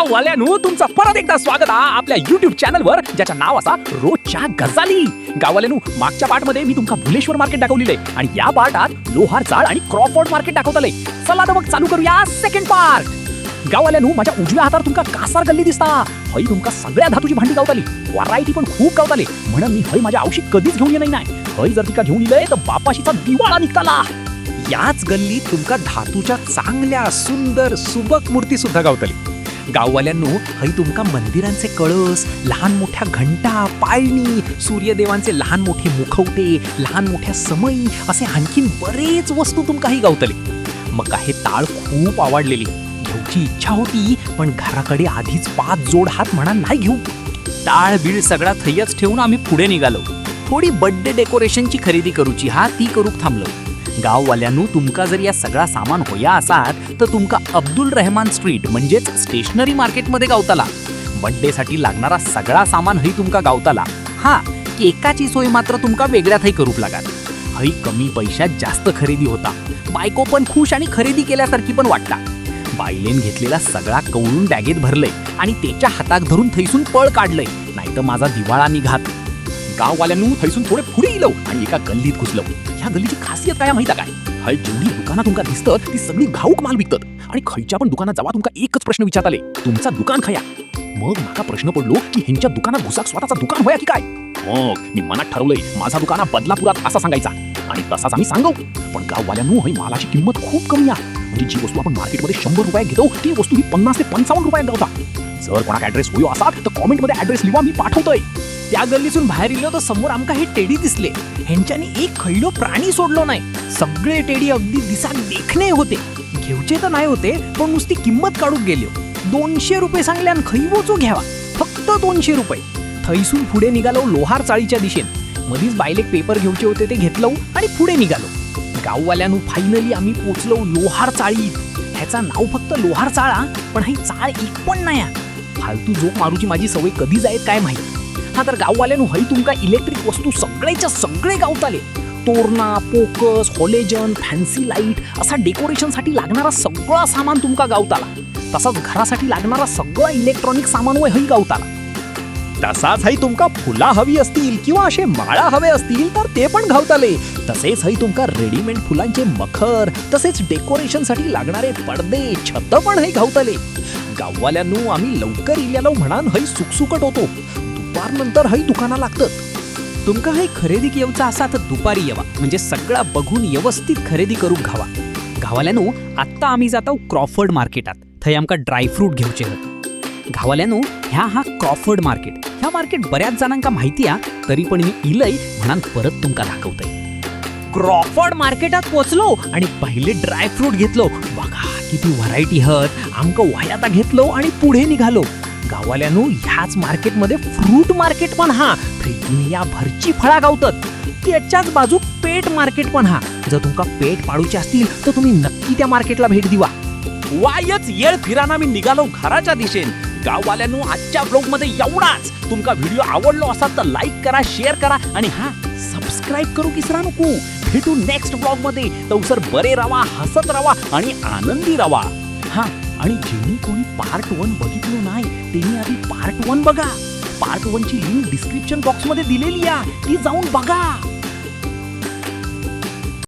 गाववाल्यानो तुमचं परत एकदा स्वागत आहे आपल्या YouTube चॅनलवर, ज्याचं नाव असा रोजच्या गजाली. गाववाल्यानो, मागच्या पार्टमध्ये मी तुमका भुलेश्वर मार्केट दाखवलेले आणि या पार्टात लोहार चाळ आणि क्रॉफोर्ड मार्केट दाखवतले. चला तर मग चालू करूया सेकंड पार्ट. गाववाल्यानो, माझ्या उजव्या हातावर तुमका कासार गल्ली दिसता. हई तुमका सगळ्या धातूची भांडी गावताली, व्हरायटी पण खूप गावताले. म्हणून मी हई माझ्या औषध कधीच घेऊन ये नाही. हई जर तिका घेऊन इले तर बापाशीचा दिवाळा निघताला. याच गल्लीत तुमका धातूच्या चांगल्या सुंदर सुबक मूर्ती सुद्धा गावतली. गाववाल्यांनो, हई तुमका मंदिरांचे कळस, लहान मोठ्या घंटा, पाळणी, सूर्यदेवांचे लहान मोठे मुखवटे, लहान मोठ्या समई असे आणखीन बरेच वस्तू तुमका ही गावतले. मग हे ताळ खूप आवडलेली, घेऊची इच्छा होती, पण घराकडे आधीच 5 जोड हात म्हणा नाही घेऊ. टाळ बीळ सगळा थैयच ठेवून आम्ही पुढे निघालो. थोडी बर्थडे डेकोरेशनची खरेदी करूची ती करूक थांबलो. गाववाल्यांनो, तुमका जर या सगळा सामान होया असात तर तुमका अब्दुल रहमान स्ट्रीट म्हणजेच स्टेशनरी मार्केटमध्ये गावताला. बर्थडेसाठी लागणारा सगळा सामान हई तुमका गावताला. केकाची सोय मात्र तुमका वेगळ्या थई करूक लागत. हई कमी पैशात जास्त खरेदी होता. बायको पण खुश आणि खरेदी केल्यासारखी पण वाटता. बायलेन घेतलेला सगळा कवळून बॅगेत भरलंय आणि त्याच्या हाताक धरून थैसून पळ काढलंय, नाहीतर माझा दिवाळा निघात. गाववाल्यांनो, थैसून थोडे पुढे गेलो आणि एका गल्लीत घुसलो. ह्या गल्लीची खासियत काय माहिती काय? हय जेवढी दुकानं तुमका दिसतात ती सगळी घाऊक माल विकतात. आणि खयच्या पण दुकानात जावा तुमका एकच प्रश्न विचारताले, तुमचा दुकान खया? मग माका प्रश्न पडलो की ह्यांच्या दुकानात घुसाक स्वतःचा दुकान होया की काय? मग मी मनात ठरवलंय माझा दुकान बदलापुरात असा सांगायचा आणि तसाच आम्ही सांगू. पण गाववाल्यांनो, हय मालाची किंमत खूप कमी आहे. म्हणजे जी वस्तू आपण मार्केटमध्ये 100 रुपयात घेतो ती वस्तू ही 50 ते 55 रुपयात गावता. जर कोणाक ऍड्रेस होयो असा तर कॉमेंटमध्ये ऍड्रेस लिहा, मी पाठवतोय. त्या गल्लीतून बाहेर इलो तर समोर आमका हे टेडी दिसले. ह्यांच्यानी एक खैलो प्राणी सोडलो नाही. सगळे टेडी अगदी दिसाक देखणे होते. घेऊचे तर नाही होते, पण नुसती किंमत काढूक गेलो. 200 रुपये सांगले आणि खैवोचो घ्यावा, फक्त 200 रुपये. थैसून पुढे निघालो लोहार चाळीच्या दिशेने. मधीच बायलेक पेपर घेऊचे होते ते घेतलो आणि पुढे निघालो. गाववाल्यांनो, फायनली आम्ही पोचलो लोहार चाळीत. ह्याचा नाव फक्त लोहार चाळा, पण ही चाळ एक पण नाही. फालतू जोक मारूची माझी सवय कधी जायत काय माहिती. तर गाववाल्यांनो, हई तुमका इलेक्ट्रिक वस्तू सगळेच्या सगळे गावताले. तोरणा, पोकस, हॉलेजन, फॅन्सी लाईट असा डेकोरेशनसाठी लागणारा सगळा सामान तुमका गावताला. तसाच घरासाठी लागणारा सगळा इलेक्ट्रॉनिक सामान हई गावताला. तसाच हई तुमका फुला हवी असतील किंवा असे माळा हवे असतील तर ते पण घावताले. तसेच हई तुमका रेडीमेड फुलांचे मखर, तसेच डेकोरेशनसाठी लागणारे पडदे, छत पण हई घावताले. गाववाल्यांनो, आम्ही लवकर इल्यालो म्हणान हई सुकसुकट होतो. दुपारनंतर हई दुकाना लागतात. तुमका हई खरेदी येऊचा असा तर दुपारी येवा, म्हणजे सगळा बघून व्यवस्थित खरेदी करू घावा. गावाल्यानो, आत्ता आम्ही जातो क्रॉफर्ड मार्केटात. थंय आमका ड्रायफ्रूट घेऊचे होते. गावाल्यानो, हा क्रॉफर्ड मार्केट. ह्या मार्केट बऱ्याच जणांका माहिती आहे, तरी पण मी इलय म्हणान परत तुमका दाखवतोय. क्रॉफर्ड मार्केटात पोचलो आणि पहिले ड्रायफ्रूट घेतलो. बघा किती व्हरायटी हत. आमका वह्याता घेतलो आणि पुढे निघालो. गाववाल्यांनो, ह्याच मार्केटमध्ये फ्रूट मार्केट पण दुनिया भरची फळा गावतात. त्याच्याच बाजू पेट मार्केट पण जर तुमका पेट पाडूचे असतील तर तुम्ही नक्की त्या मार्केटला भेट दिवा. वायच येळ फिराना मी निघालो घराच्या दिशेने. गाववाल्यांनो, आजच्या ब्लॉग मध्ये एवढाच. तुमका व्हिडिओ आवडलो असाल तर लाईक करा, शेअर करा आणि सबस्क्राईब करू विसरा नको. भेटू नेक्स्ट ब्लॉग मध्ये. तवसर बरे राहा, हसत राहा आणि आनंदी राहा. आणि ज्यांनी कोणी पार्ट 1 बघितलं नाही त्यांनी आधी पार्ट 1 बघा. पार्ट 1 ची लिंक डिस्क्रिप्शन बॉक्स मध्ये दिलेली आहे, ती जाऊन बघा.